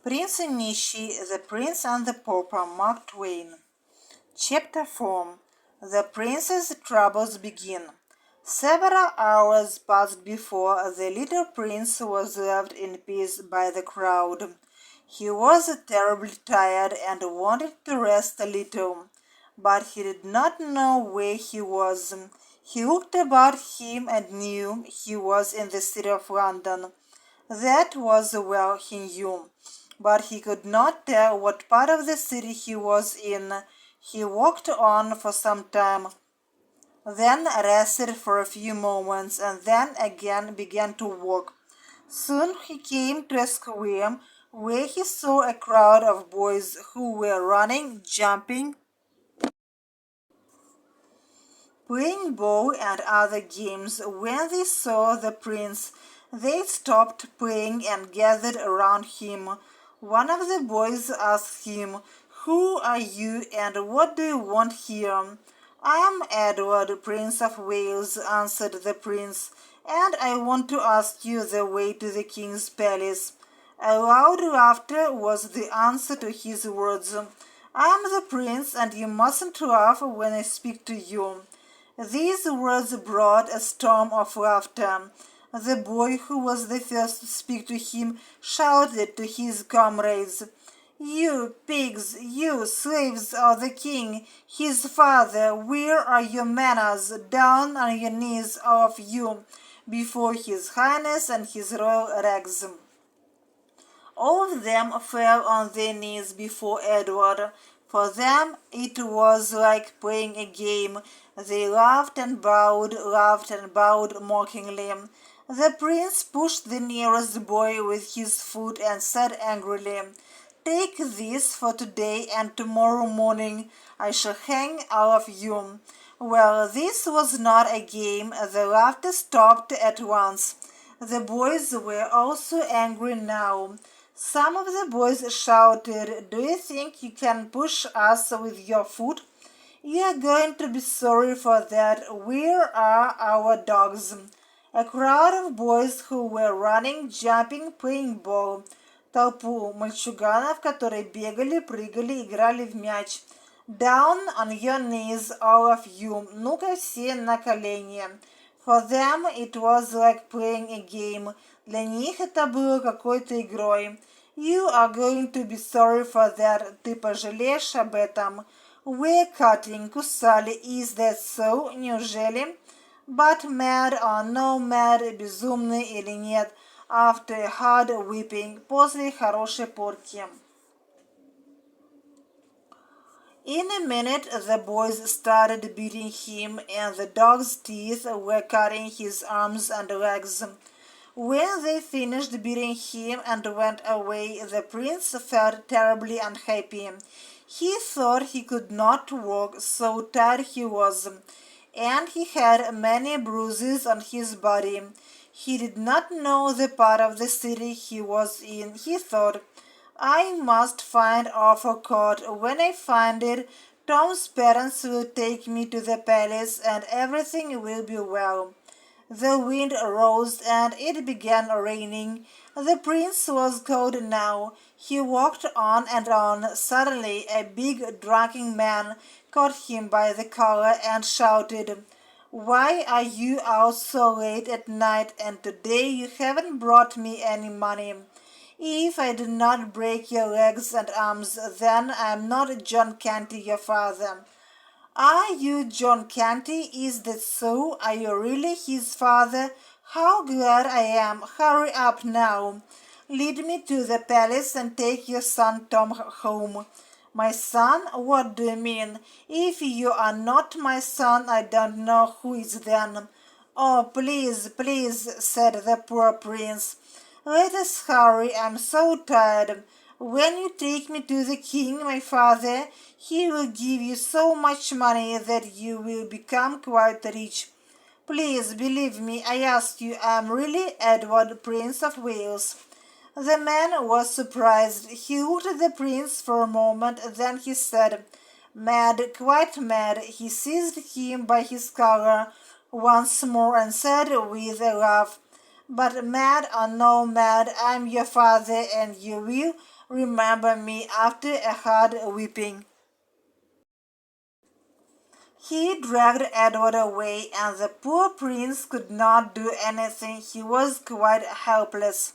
Принц and Нищий, The Prince and the Pauper, Mark Twain. Chapter 4. The Prince's Troubles Begin. Several hours passed before the little prince was left in peace by the crowd. He was terribly tired and wanted to rest a little, but he did not know where he was. He looked about him and knew he was in the city of London. That was well he knew, but he could not tell what part of the city he was in. He walked on for some time, then rested for a few moments, and then again began to walk. Soon he came to a square where he saw a crowd of boys who were running, jumping, playing ball and other games. When they saw the prince, they stopped playing and gathered around him. One of the boys asked him, "Who are you and what do you want here?" "I am Edward, Prince of Wales," answered the prince, "and I want to ask you the way to the king's palace." A loud laughter was the answer to his words. "I am the prince, and you mustn't laugh when I speak to you." These words brought a storm of laughter. The boy who was the first to speak to him shouted to his comrades, "You pigs, you slaves of the king, his father, where are your manners? Down on your knees, all of you, before his highness and his royal regs." All of them fell on their knees before Edward. For them it was like playing a game. They laughed and bowed mockingly. The prince pushed the nearest boy with his foot and said angrily, "Take this for today, and tomorrow morning I shall hang all of you." Well, this was not a game. The laughter stopped at once. The boys were also angry now. Some of the boys shouted, "Do you think you can push us with your foot? You are going to be sorry for that. Where are our dogs?" A crowd of boys who were running, jumping, playing ball. Толпу мальчуганов, которые бегали, прыгали, играли в мяч. "Down on your knees, all of you. Ну-ка все на колени." For them it was like playing a game. Для них это было какой-то игрой. "You are going to be sorry for that." Ты пожалеешь об этом. "We're cutting." Кусали. Is that so? Неужели? But mad or no mad, безумный или нет, after a hard whipping, после хорошей порки. In a minute the boys started beating him, and the dog's teeth were cutting his arms and legs. When they finished beating him and went away, the prince felt terribly unhappy. He thought he could not walk, so tired he was, and he had many bruises on his body. He did not know the part of the city he was in. He thought, "I must find Awful Court. When I find it, Tom's parents will take me to the palace and everything will be well." The wind rose and it began raining. The prince was cold now. He walked on and on. Suddenly a big drunken man caught him by the collar and shouted, "Why are you out so late at night, and today you haven't brought me any money? If I do not break your legs and arms, then I am not John Canty, your father." "Are you John Canty? Is that so? Are you really his father? How glad I am! Hurry up now. Lead me to the palace and take your son Tom home." "My son? What do you mean? If you are not my son, I don't know who is then." "Oh, please, please," said the poor prince. "Let us hurry. I'm so tired. When you take me to the king, my father, he will give you so much money that you will become quite rich. Please believe me, I ask you, I am really Edward, Prince of Wales." The man was surprised. He looked at the prince for a moment, then he said, "Mad, quite mad." He seized him by his collar once more and said with a laugh, "But mad or no mad, I am your father, and you will remember me after a hard whipping." He dragged Edward away, and the poor prince could not do anything. He was quite helpless.